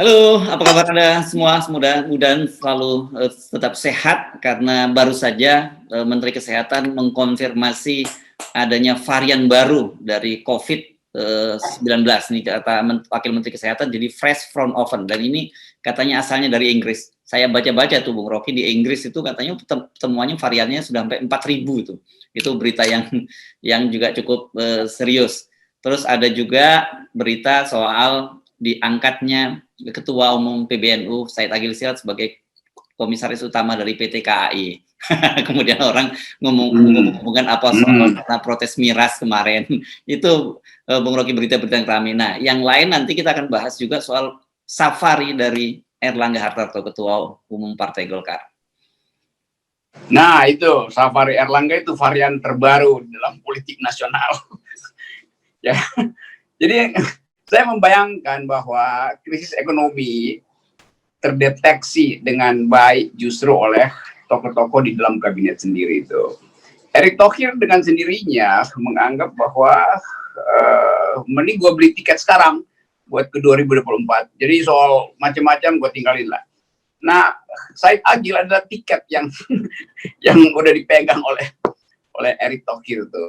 Halo, apa kabar Anda semua? Mudah-mudahan selalu tetap sehat karena baru saja Menteri Kesehatan mengkonfirmasi adanya varian baru dari COVID-19. Ini kata Wakil Menteri Kesehatan, jadi fresh from oven. Dan ini katanya asalnya dari Inggris. Saya baca-baca tuh Bung Rocky, di Inggris itu katanya temuannya variannya sudah sampai 4.000 itu. Itu berita yang juga cukup serius. Terus ada juga berita soal diangkatnya Ketua Umum PBNU Said Agil Siraj sebagai komisaris utama dari PT KAI. Kemudian orang ngomong-ngomongkan apa soal protes miras kemarin. Itu Bung Rocky berita-berita yang ramai. Nah, yang lain nanti kita akan bahas juga soal safari dari Erlangga Hartarto, Ketua Umum Partai Golkar. Nah, itu safari Erlangga itu varian terbaru dalam politik nasional. Ya, jadi saya membayangkan bahwa krisis ekonomi terdeteksi dengan baik justru oleh tokoh-tokoh di dalam kabinet sendiri itu. Erick Thohir dengan sendirinya menganggap bahwa mending gue beli tiket sekarang buat ke 2024. Jadi soal macam-macam gue tinggalin lah. Nah, Said Agil adalah tiket yang udah dipegang oleh Erick Thohir itu.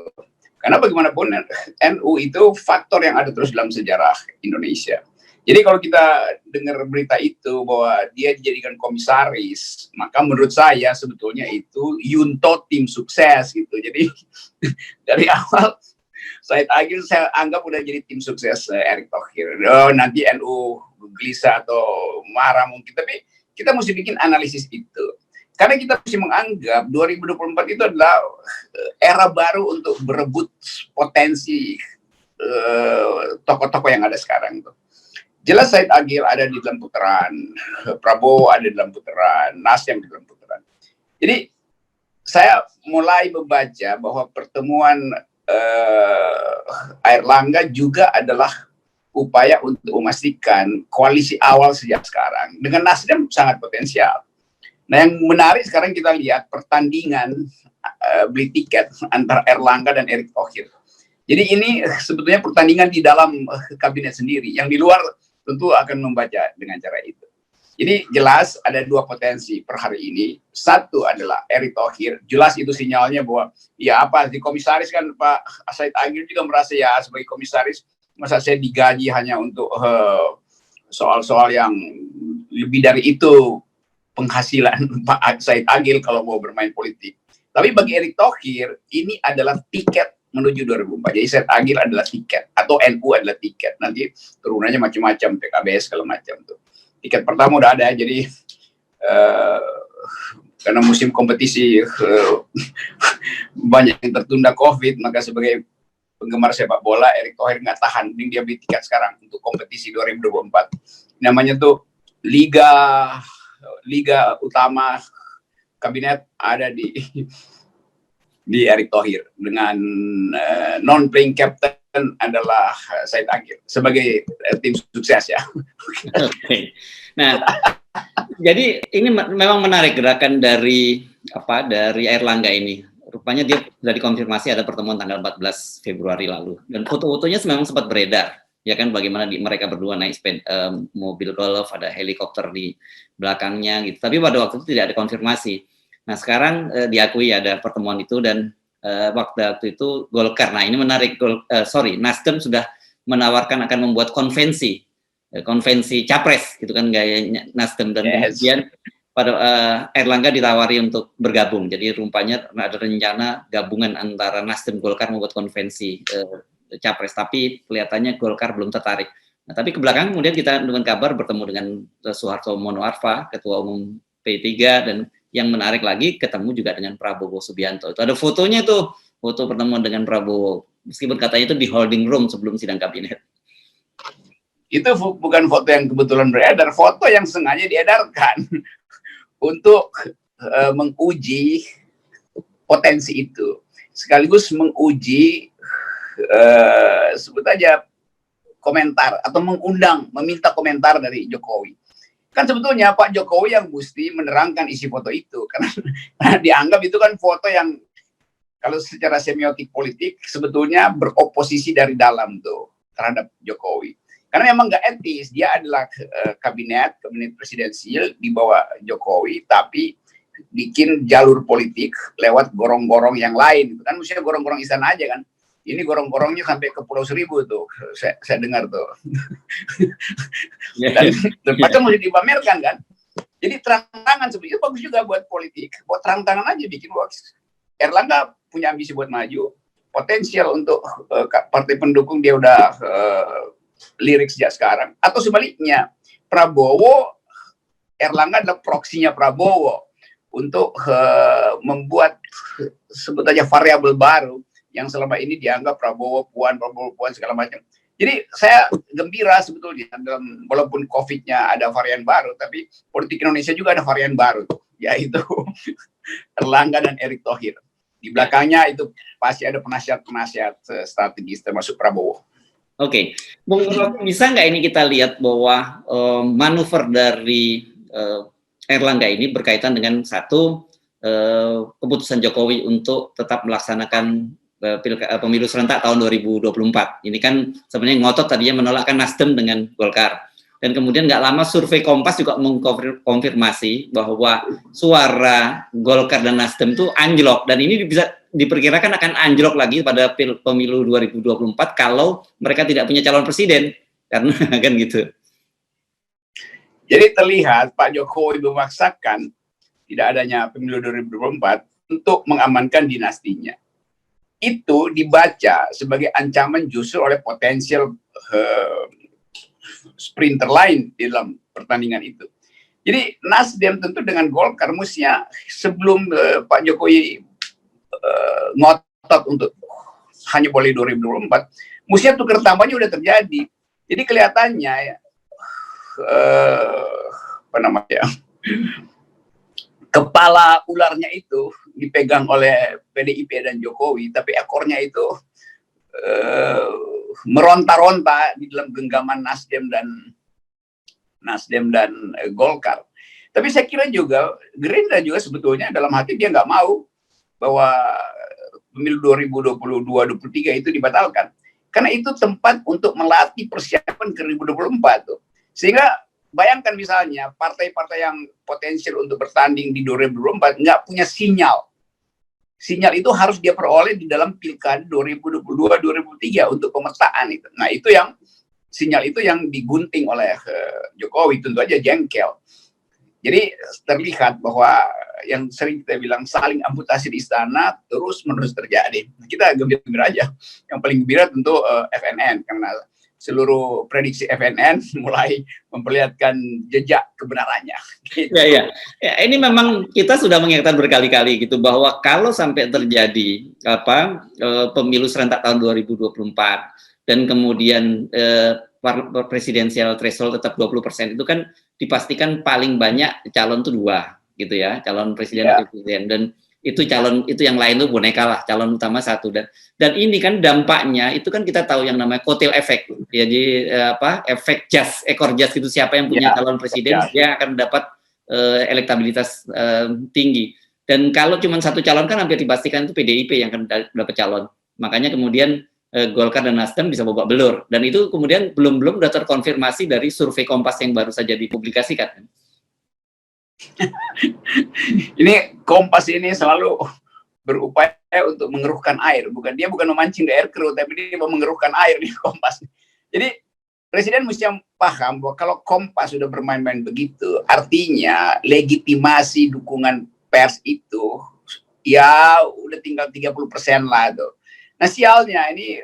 Karena bagaimanapun NU itu faktor yang ada terus dalam sejarah Indonesia. Jadi kalau kita dengar berita itu bahwa dia dijadikan komisaris, maka menurut saya sebetulnya itu Yunto tim sukses gitu. Jadi dari awal Said Agil saya anggap udah jadi tim sukses Erick Thohir. Oh, nanti NU gelisah atau marah mungkin, tapi kita mesti bikin analisis itu. Karena kita mesti menganggap 2024 itu adalah era baru untuk berebut potensi tokoh-tokoh yang ada sekarang. Jelas Said Agil ada di dalam putaran, Prabowo ada di dalam putaran, Nasdem di dalam putaran. Jadi saya mulai membaca bahwa pertemuan Airlangga juga adalah upaya untuk memastikan koalisi awal sejak sekarang. Dengan Nasdem sangat potensial. Nah, yang menarik sekarang kita lihat pertandingan beli tiket antara Erlangga dan Erick Thohir. Jadi ini sebetulnya pertandingan di dalam kabinet sendiri. Yang di luar tentu akan membaca dengan cara itu. Jadi jelas ada dua potensi per hari ini. Satu adalah Erick Thohir. Jelas itu sinyalnya bahwa ya apa di komisaris kan Pak Said Agil juga merasa ya sebagai komisaris masa saya digaji hanya untuk soal-soal yang lebih dari itu penghasilan Pak Said Agil kalau mau bermain politik. Tapi bagi Erick Thohir, ini adalah tiket menuju 2024. Jadi Said Agil adalah tiket, atau NU adalah tiket. Nanti turunannya macam-macam, PKB segala macam tuh. Tiket pertama udah ada, jadi karena musim kompetisi banyak yang tertunda COVID, maka sebagai penggemar sepak bola, Erick Thohir nggak tahan, mending dia beli tiket sekarang untuk kompetisi 2024. Namanya tuh Liga utama kabinet ada di Erick Thohir dengan non playing captain adalah Said Agil sebagai tim sukses ya. Oke. Nah, jadi ini memang menarik gerakan dari Airlangga ini. Rupanya dia sudah dikonfirmasi ada pertemuan tanggal 14 Februari lalu dan foto-fotonya memang sempat beredar. Ya kan, bagaimana mereka berdua naik mobil golf, ada helikopter di belakangnya gitu. Tapi pada waktu itu tidak ada konfirmasi. Nah, sekarang diakui ada pertemuan itu dan waktu itu Golkar. Nah, ini menarik. Nasdem sudah menawarkan akan membuat konvensi capres gitu kan gayanya Nasdem, dan kemudian pada Erlangga ditawari untuk bergabung. Jadi rupanya ada rencana gabungan antara Nasdem Golkar membuat konvensi capres, tapi kelihatannya Golkar belum tertarik. Nah, tapi ke belakang kemudian kita dengan kabar bertemu dengan Soeharto Monoarfa, Ketua Umum P3, dan yang menarik lagi ketemu juga dengan Prabowo Subianto. Itu ada fotonya tuh, foto pertemuan dengan Prabowo. Meskipun katanya itu di holding room sebelum sidang kabinet. Itu bukan foto yang kebetulan beredar, foto yang sengaja diedarkan untuk menguji potensi itu. Sekaligus menguji sebut aja komentar atau meminta komentar dari Jokowi. Kan sebetulnya Pak Jokowi yang mesti menerangkan isi foto itu karena dianggap itu kan foto yang kalau secara semiotik politik sebetulnya beroposisi dari dalam tuh terhadap Jokowi. Karena memang nggak etis, dia adalah kabinet presidensial di bawah Jokowi, tapi bikin jalur politik lewat gorong-gorong yang lain. Kan mestinya gorong-gorong istana aja kan. Ini gorong-gorongnya sampai ke Pulau Seribu tuh, saya dengar tuh. Dan terpaksa mesti dipamerkan kan. Jadi terang-terangan sebenarnya bagus juga buat politik. Buat terang-terangan aja bikin hoax. Erlangga punya ambisi buat maju, potensial untuk partai pendukung dia udah lirik sejak sekarang. Atau sebaliknya, Prabowo, Erlangga adalah proksinya Prabowo untuk membuat sebut aja variabel baru yang selama ini dianggap Prabowo Puan segala macam. Jadi saya gembira sebetulnya dalam walaupun COVID-nya ada varian baru, tapi politik Indonesia juga ada varian baru, yaitu Erlangga dan Erick Thohir. Di belakangnya itu pasti ada penasihat-penasihat strategis termasuk Prabowo. Oke, Bung Rocky, bisa nggak ini kita lihat bahwa manuver dari Erlangga ini berkaitan dengan satu keputusan Jokowi untuk tetap melaksanakan pemilu serentak tahun 2024. Ini kan sebenarnya ngotot tadinya menolakkan Nasdem dengan Golkar. Dan kemudian nggak lama survei Kompas juga mengkonfirmasi bahwa suara Golkar dan Nasdem itu anjlok. Dan ini bisa diperkirakan akan anjlok lagi pada pemilu 2024 kalau mereka tidak punya calon presiden. Karena kan gitu. Jadi terlihat Pak Jokowi memaksakan tidak adanya pemilu 2024 untuk mengamankan dinastinya. Itu dibaca sebagai ancaman justru oleh potensial sprinter lain di dalam pertandingan itu. Jadi Nasdem tentu dengan Golkar mestinya sebelum Pak Jokowi ngotot untuk hanya boleh 2024, mestinya tukar tambahnya udah terjadi. Jadi kelihatannya apa namanya, kepala ularnya itu dipegang oleh PDIP dan Jokowi, tapi ekornya itu meronta-ronta di dalam genggaman Nasdem dan Golkar. Tapi saya kira juga Gerindra juga sebetulnya dalam hati dia nggak mau bahwa pemilu 2022-2023 itu dibatalkan. Karena itu tempat untuk melatih persiapan ke 2024 tuh. Sehingga bayangkan misalnya partai-partai yang potensial untuk bertanding di 2024 nggak punya sinyal. Sinyal itu harus dia peroleh di dalam pilkada 2022-2023 untuk pemetaan itu. Nah itu yang sinyal itu yang digunting oleh Jokowi, tentu aja jengkel. Jadi terlihat bahwa yang sering kita bilang saling amputasi di istana terus-menerus terjadi. Kita gembira-gembira aja. Yang paling gembira tentu FNN karena seluruh prediksi FNN mulai memperlihatkan jejak kebenarannya. Gitu. Ya, ini memang kita sudah mengingatkan berkali-kali gitu bahwa kalau sampai terjadi pemilu serentak tahun 2024 dan kemudian presidensial threshold tetap 20% itu kan dipastikan paling banyak calon itu 2 gitu ya, calon presiden dan presiden, dan itu calon itu yang lain tuh boneka lah, calon utama 1 dan ini kan dampaknya itu kan kita tahu yang namanya kotel efek. Jadi efek ekor jas gitu, siapa yang punya calon presiden dia akan dapat elektabilitas tinggi. Dan kalau cuma 1 calon kan hampir dipastikan itu PDIP yang akan dapat calon. Makanya kemudian Golkar dan Nasdem bisa babak belur. Dan itu kemudian belum sudah terkonfirmasi dari survei Kompas yang baru saja dipublikasikan. Ini Kompas ini selalu berupaya untuk mengeruhkan air. Dia bukan memancing di air keruh, tapi dia mau mengeruhkan air di Kompas. Jadi Presiden mesti paham bahwa kalau Kompas sudah bermain-main begitu, artinya legitimasi dukungan pers itu ya udah tinggal 30% lah tuh. Nah sialnya ini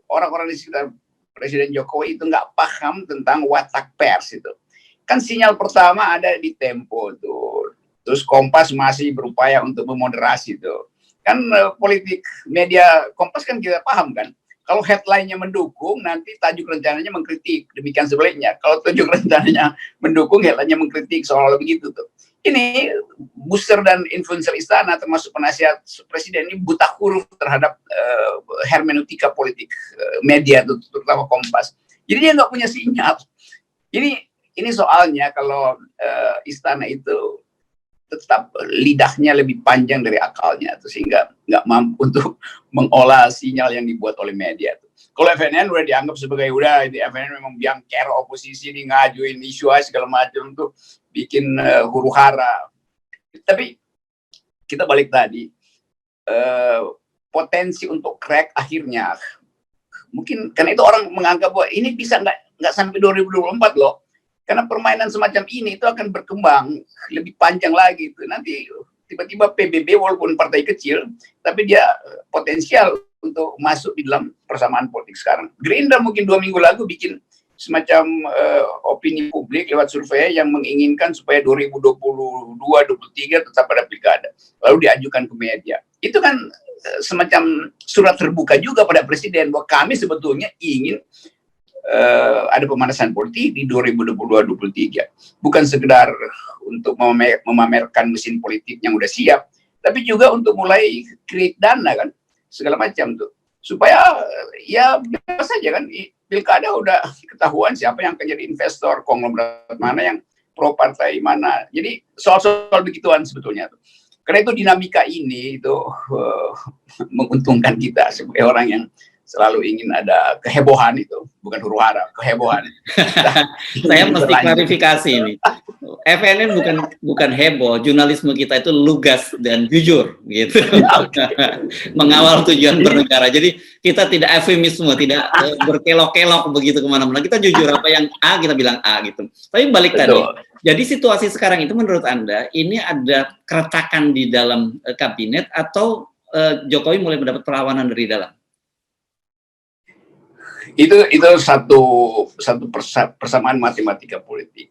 orang-orang di sekitar Presiden Jokowi itu nggak paham tentang watak pers itu. Kan sinyal pertama ada di Tempo tuh. Terus Kompas masih berupaya untuk memoderasi tuh. Kan politik media Kompas kan kita paham kan. Kalau headline-nya mendukung, nanti tajuk rencananya mengkritik. Demikian sebaliknya. Kalau tajuk rencananya mendukung, headline-nya mengkritik. Soal begitu tuh. Ini booster dan influencer istana termasuk penasihat presiden ini buta huruf terhadap hermeneutika politik media, terutama Kompas. Jadi dia nggak punya sinyal. Ini soalnya kalau istana itu tetap lidahnya lebih panjang dari akalnya, sehingga nggak mampu untuk mengolah sinyal yang dibuat oleh media. Kalau FNN udah dianggap sebagai udah itu FNN memang biang kera oposisi nih, ngajuin isu segala macam tuh bikin huru hara. Tapi kita balik tadi, potensi untuk crack akhirnya mungkin karena itu orang menganggap bahwa ini bisa nggak sampai 2024 loh, karena permainan semacam ini itu akan berkembang lebih panjang lagi itu. Nanti tiba-tiba PBB walaupun partai kecil tapi dia potensial untuk masuk di dalam persamaan politik sekarang. Gerindra mungkin 2 minggu lalu bikin semacam opini publik lewat survei yang menginginkan supaya 2022-23 tetap ada pilkada, lalu diajukan ke media. Itu kan semacam surat terbuka juga pada presiden bahwa kami sebetulnya ingin ada pemanasan politik di 2022-23, bukan sekedar untuk memamerkan mesin politik yang udah siap, tapi juga untuk mulai create dana kan, segala macam tuh, supaya ya biasa saja kan, pilkada udah ketahuan siapa yang akan jadi investor, konglomerat mana yang pro partai mana. Jadi soal-soal begituan sebetulnya tuh. Karena itu dinamika ini itu menguntungkan kita sebagai orang yang selalu ingin ada kehebohan itu, bukan huru hara, kehebohan. Saya mesti klarifikasi ini. FNN bukan heboh, jurnalisme kita itu lugas dan jujur, gitu. Mengawal tujuan bernegara. Jadi kita tidak eufemisme, tidak berkelok-kelok begitu kemana-mana. Kita jujur, apa yang A kita bilang A gitu. Tapi balik tadi, jadi situasi sekarang itu menurut Anda ini ada keretakan di dalam kabinet atau Jokowi mulai mendapat perlawanan dari dalam? Itu satu persamaan matematika politik.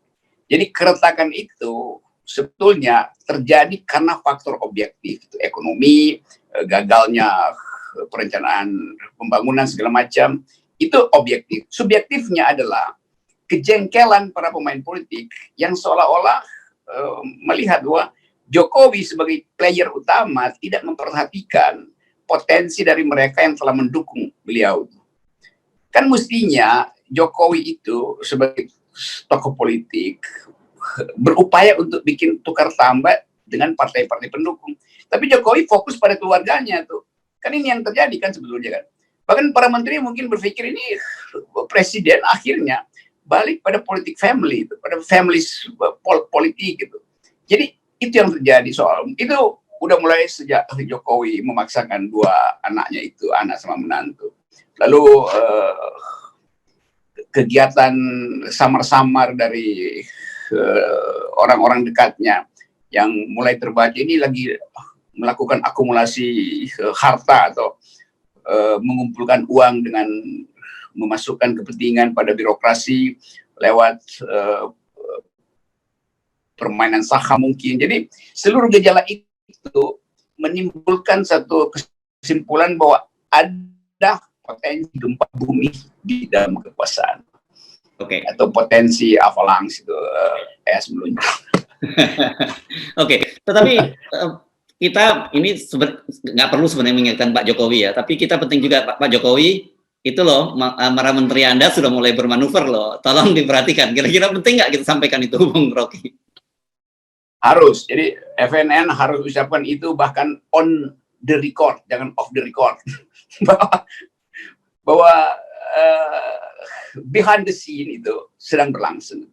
Jadi keretakan itu sebetulnya terjadi karena faktor objektif, itu ekonomi, gagalnya perencanaan pembangunan segala macam, itu objektif. Subjektifnya adalah kejengkelan para pemain politik yang seolah-olah melihat bahwa Jokowi sebagai player utama tidak memperhatikan potensi dari mereka yang telah mendukung beliau. Kan mestinya Jokowi itu sebagai tokoh politik berupaya untuk bikin tukar tambah dengan partai-partai pendukung. Tapi Jokowi fokus pada keluarganya tuh. Kan ini yang terjadi kan sebetulnya kan. Bahkan para menteri mungkin berpikir ini presiden akhirnya balik pada politik family, pada family politik gitu. Jadi itu yang terjadi soal itu udah mulai sejak Jokowi memaksakan 2 anaknya itu, anak sama menantu. Lalu kegiatan samar-samar dari orang-orang dekatnya yang mulai terbaca ini lagi melakukan akumulasi harta atau mengumpulkan uang dengan memasukkan kepentingan pada birokrasi lewat permainan saham mungkin. Jadi seluruh gejala itu menimbulkan satu kesimpulan bahwa ada potensi gempa bumi di dalam kekuasaan. Oke. Atau potensi avalanche itu es meluncur. Oke. Tetapi kita ini nggak perlu sebenarnya mengingatkan Pak Jokowi ya, tapi kita penting juga Pak Jokowi itu loh, para menteri Anda sudah mulai bermanuver loh, tolong diperhatikan. Kira-kira penting nggak kita sampaikan itu, Bung Rocky? Harus. Jadi FNN harus ucapkan itu bahkan on the record, jangan off the record. bahwa behind the scene itu sedang berlangsung.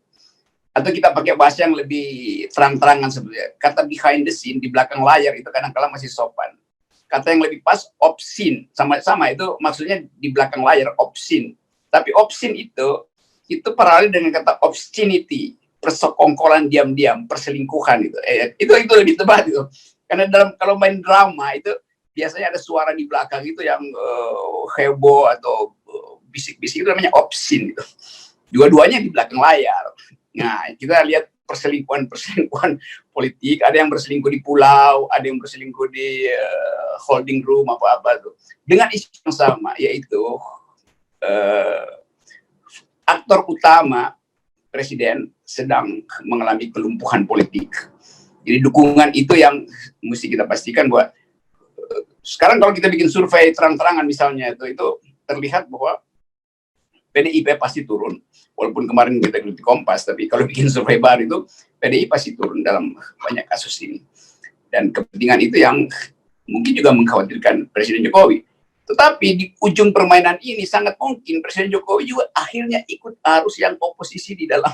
Atau kita pakai bahasa yang lebih terang-terangan sebenarnya. Kata behind the scene, di belakang layar itu kadang-kadang masih sopan. Kata yang lebih pas, obscene. Sama-sama itu maksudnya di belakang layar, obscene. Tapi obscene itu paralel dengan kata obscenity. Persekongkolan diam-diam, perselingkuhan itu. Itu lebih tepat itu. Karena kalau main drama itu biasanya ada suara di belakang itu yang heboh atau bisik-bisik, itu namanya obscene gitu. Dua-duanya di belakang layar. Nah, kita lihat perselingkuhan politik, ada yang berselingkuh di pulau, ada yang berselingkuh di holding room apa-apa tuh. Dengan isu yang sama, yaitu aktor utama presiden sedang mengalami kelumpuhan politik. Jadi dukungan itu yang mesti kita pastikan bahwa sekarang kalau kita bikin survei terang-terangan misalnya itu terlihat bahwa PDIP pasti turun. Walaupun kemarin kita di Kompas, tapi kalau bikin survei baru itu PDI pasti turun dalam banyak kasus ini. Dan kepentingan itu yang mungkin juga mengkhawatirkan Presiden Jokowi. Tetapi di ujung permainan ini sangat mungkin Presiden Jokowi juga akhirnya ikut arus yang oposisi di dalam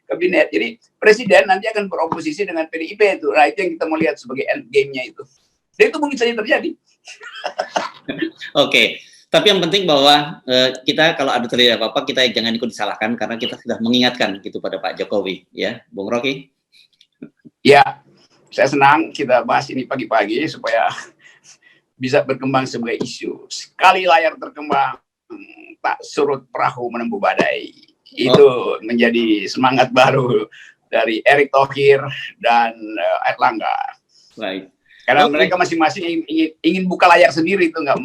kabinet. Jadi Presiden nanti akan beroposisi dengan PDIP itu. Nah, itu yang kita mau lihat sebagai end game-nya itu. Dan itu mungkin saja terjadi. Oke. Tapi yang penting bahwa kita kalau ada terjadi apa-apa, kita jangan ikut disalahkan karena kita sudah mengingatkan gitu pada Pak Jokowi, ya, Bung Rocky. Ya, saya senang kita bahas ini pagi-pagi supaya bisa berkembang sebagai isu. Sekali layar terkembang, tak surut perahu menempuh badai. Itu menjadi semangat baru dari Erick Thohir dan Airlangga. Baik. Karena mereka masing-masing ingin buka layar sendiri, itu nggak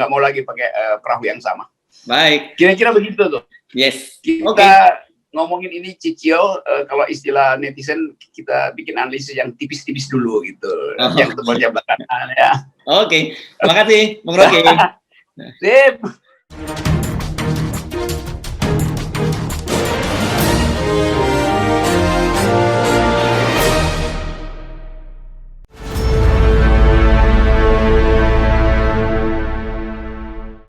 mau lagi pakai perahu yang sama. Baik. Kira-kira begitu tuh. Yes. Kita ngomongin ini cicil, kalau istilah netizen kita bikin analisis yang tipis-tipis dulu gitu, yang tebal belakangan ya. Oke. Terima kasih, Bung Rocky. Sip.